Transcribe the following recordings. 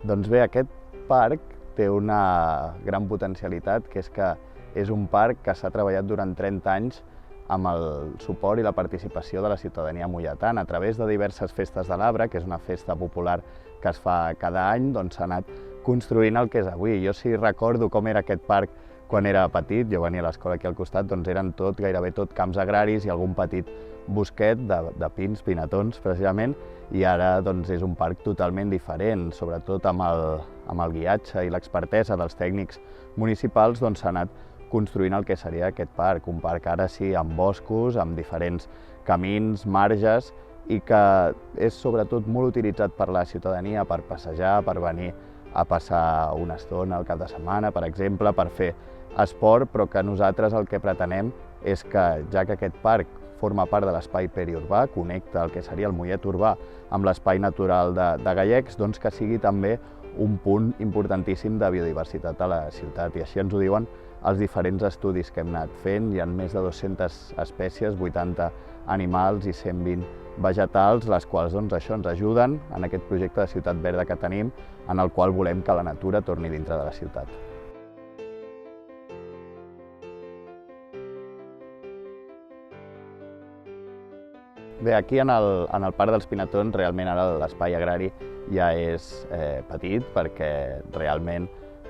Doncs bé, aquest parc té una gran potencialitat, que és que és un parc que s'ha treballat durant 30 anys amb el suport i la participació de la ciutadania molletana. A través de diverses festes de l'arbre, que és una festa popular que es fa cada any, doncs s'ha anat construint el que és avui. Jo sí recordo com era aquest parc quan era petit, jo venia a l'escola aquí al costat, doncs eren gairebé tot camps agraris i algun petit bosquet de pins, pinetons, precisament, i ara doncs, és un parc totalment diferent, sobretot amb el guiatge i l'expertesa dels tècnics municipals, doncs s'ha anat construint el que seria aquest parc, un parc ara sí amb boscos, amb diferents camins, marges, i que és sobretot molt utilitzat per la ciutadania per passejar, per venir a passar una estona al cap de setmana, per exemple, per fer esport, però que nosaltres el que pretenem és que, ja que aquest parc forma part de l'espai periurbà, connecta el que seria el Mollet urbà amb l'espai natural de Gallecs, doncs que sigui també un punt importantíssim de biodiversitat a la ciutat. I així ens ho diuen els diferents estudis que hem anat fent. Hi ha més de 200 espècies, 80 animals i 120 vegetals, les quals doncs, això ens ajuden en aquest projecte de ciutat verda que tenim, en el qual volem que la natura torni dintre de la ciutat. Bé, aquí en el Parc dels Pinetons realment ara l'espai agrari ja és petit, perquè realment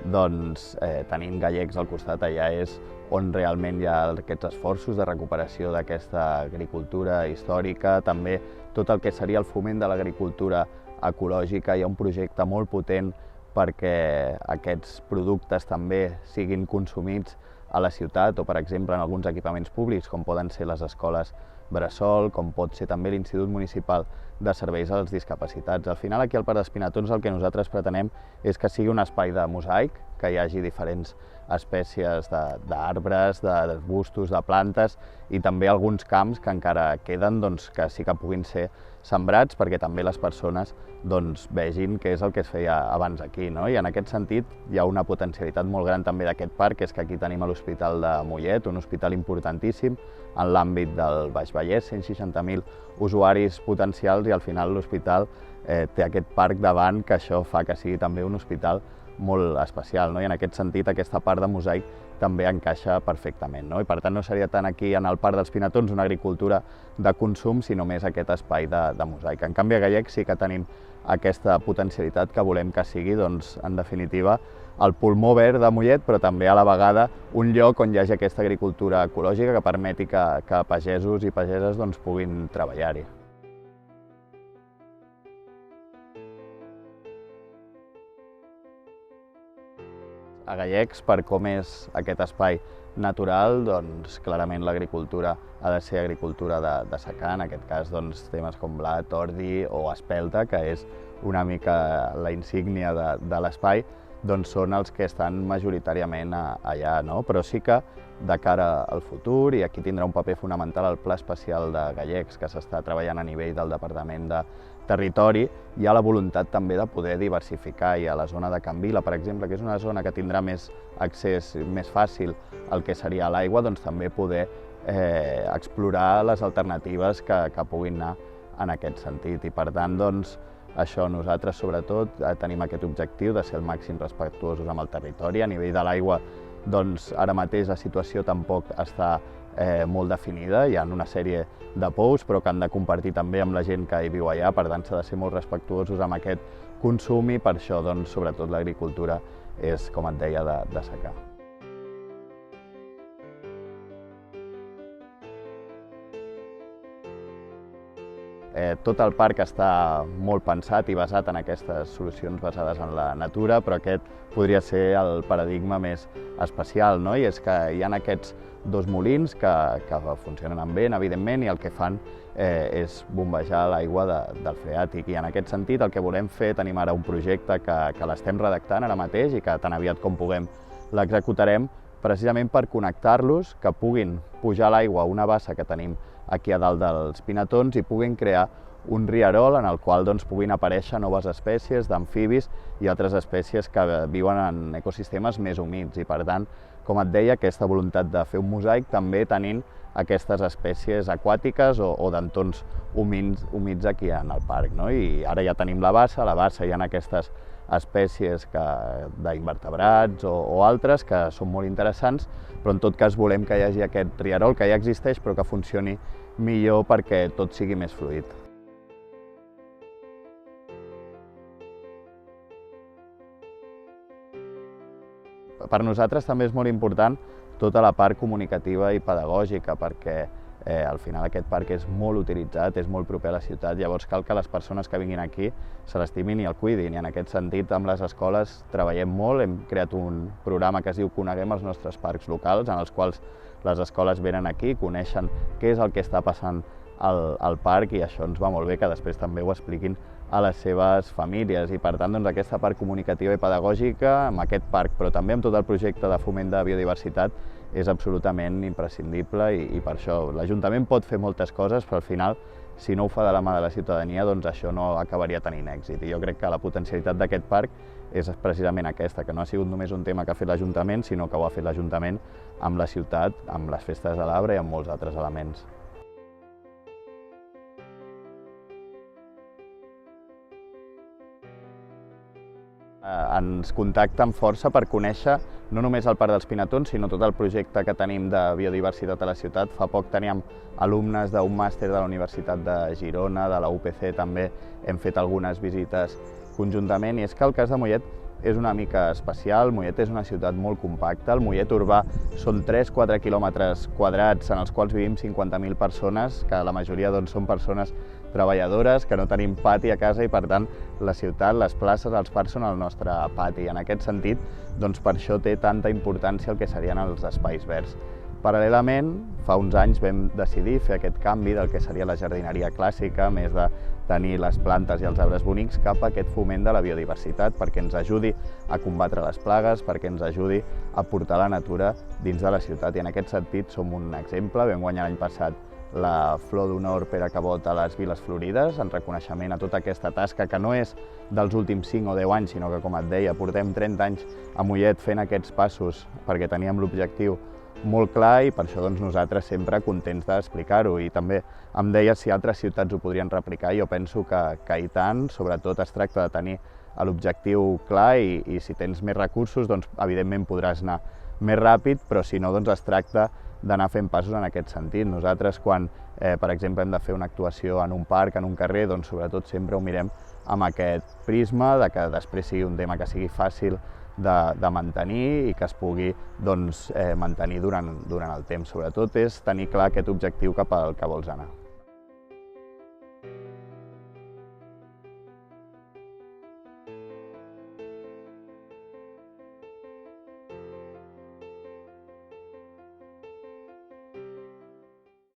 doncs, tenint Gallecs al costat, allà és on realment hi ha aquests esforços de recuperació d'aquesta agricultura històrica, també tot el que seria el foment de l'agricultura ecològica. Hi ha un projecte molt potent perquè aquests productes també siguin consumits a la ciutat o, per exemple, en alguns equipaments públics, com poden ser les escoles bressol, com pot ser també l'Institut Municipal de Serveis als Discapacitats. Al final, aquí al Parc dels Pinetons el que nosaltres pretenem és que sigui un espai de mosaic, que hi hagi diferents espècies d'arbres, d'arbustos, de plantes i també alguns camps que encara queden, doncs, que sí que puguin ser sembrats perquè també les persones doncs, vegin què és el que es feia abans aquí, no? I en aquest sentit hi ha una potencialitat molt gran també d'aquest parc, que és que aquí tenim l'Hospital de Mollet, un hospital importantíssim en l'àmbit del Baix Vallès, 160.000 usuaris potencials, i al final l'hospital té aquest parc davant, que això fa que sigui també un hospital molt especial, no? I en aquest sentit aquesta part de mosaic també encaixa perfectament, no? I per tant no seria tant aquí en el Parc dels Pinetons una agricultura de consum, sinó més aquest espai de mosaic. En canvi a Gallecs sí que tenim aquesta potencialitat que volem que sigui, doncs, en definitiva, el pulmó verd de Mollet, però també a la vegada un lloc on hi hagi aquesta agricultura ecològica que permeti que pagesos i pageses doncs, puguin treballar-hi. A Gallecs, per com és aquest espai natural, doncs clarament l'agricultura ha de ser agricultura de secà, en aquest cas doncs, temes com blat, ordi o espelta, que és una mica la insígnia de l'espai, doncs són els que estan majoritàriament allà, no? Però sí que de cara al futur, i aquí tindrà un paper fonamental el Pla Especial de Gallecs, que s'està treballant a nivell del Departament de Territori, hi ha la voluntat també de poder diversificar. I a la zona de Can Vila, per exemple, que és una zona que tindrà més accés, més fàcil al que seria l'aigua, doncs també poder explorar les alternatives que puguin anar en aquest sentit. I per tant, doncs, això nosaltres sobretot tenim aquest objectiu de ser el màxim respectuosos amb el territori. A nivell de l'aigua, doncs ara mateix la situació tampoc està molt definida, hi ha una sèrie de pous però que han de compartir també amb la gent que hi viu allà, per tant s'ha de ser molt respectuosos amb aquest consum i per això doncs, sobretot l'agricultura és, com et deia, de secà. Tot el parc està molt pensat i basat en aquestes solucions basades en la natura, però aquest podria ser el paradigma més especial, no? I és que hi ha aquests dos molins que funcionen amb vent, evidentment, i el que fan és bombejar l'aigua del freàtic. I en aquest sentit el que volem fer, tenim ara un projecte que l'estem redactant ara mateix i que tan aviat com puguem l'executarem, precisament per connectar-los, que puguin pujar l'aigua a una bassa que tenim aquí a dalt dels Pinetons i puguin crear un rierol en el qual doncs, puguin aparèixer noves espècies d'amfibis i altres espècies que viuen en ecosistemes més humits. I per tant, com et deia, aquesta voluntat de fer un mosaic també tenint aquestes espècies aquàtiques o d'entorns humits aquí en el parc, no? I ara ja tenim la bassa hi ha aquestes espècies d'invertebrats o altres que són molt interessants, però en tot cas volem que hi hagi aquest rierol que ja existeix però que funcioni millor perquè tot sigui més fluid. Per nosaltres també és molt important tota la part comunicativa i pedagògica perquè al final aquest parc és molt utilitzat, és molt proper a la ciutat, llavors cal que les persones que vinguin aquí se l'estimin i el cuidin, i en aquest sentit amb les escoles treballem molt, hem creat un programa que es diu Coneguem els nostres parcs locals, en els quals les escoles venen aquí, coneixen què és el que està passant al parc, i això ens va molt bé que després també ho expliquin a les seves famílies, i per tant doncs, aquesta part comunicativa i pedagògica amb aquest parc, però també amb tot el projecte de foment de biodiversitat, és absolutament imprescindible, i per això l'Ajuntament pot fer moltes coses, però al final, si no ho fa de la mà de la ciutadania, doncs això no acabaria tenint èxit. I jo crec que la potencialitat d'aquest parc és precisament aquesta, que no ha sigut només un tema que ha fet l'Ajuntament, sinó que ho ha fet l'Ajuntament amb la ciutat, amb les festes de l'Arbre i amb molts altres elements. Ens contacten força per conèixer no només el Parc dels Pinatons, sinó tot el projecte que tenim de biodiversitat a la ciutat. Fa poc teníem alumnes d'un màster de la Universitat de Girona, de la UPC també, hem fet algunes visites conjuntament, i és que el cas de Mollet és una mica especial. Mollet és una ciutat molt compacta, el Mollet urbà són 3-4 quilòmetres quadrats en els quals vivim 50.000 persones, que la majoria doncs, són persones treballadores, que no tenim pati a casa, i per tant la ciutat, les places, els parcs són el nostre pati. En aquest sentit, doncs per això té tanta importància el que serien els espais verds. Paral·lelament, fa uns anys vam decidir fer aquest canvi del que seria la jardineria clàssica, més de tenir les plantes i els arbres bonics, cap a aquest foment de la biodiversitat, perquè ens ajudi a combatre les plagues, perquè ens ajudi a portar la natura dins de la ciutat. I en aquest sentit som un exemple. Vam guanyar l'any passat la Flor d'Honor Pere Cabot a les Viles Florides, en reconeixement a tota aquesta tasca que no és dels últims 5 o 10 anys, sinó que, com et deia, portem 30 anys a Mollet fent aquests passos perquè teníem l'objectiu molt clar, i per això doncs, nosaltres sempre contents d'explicar-ho. I també em deies si altres ciutats ho podrien replicar. Jo penso que i tant, sobretot es tracta de tenir l'objectiu clar, i si tens més recursos, doncs, evidentment podràs anar més ràpid, però si no, doncs, es tracta d'anar fent passos en aquest sentit. Nosaltres, quan, per exemple, hem de fer una actuació en un parc, en un carrer, doncs sobretot sempre ho mirem amb aquest prisma de que després sigui un tema que sigui fàcil de mantenir i que es pugui doncs, mantenir durant el temps. Sobretot és tenir clar aquest objectiu cap al que vols anar.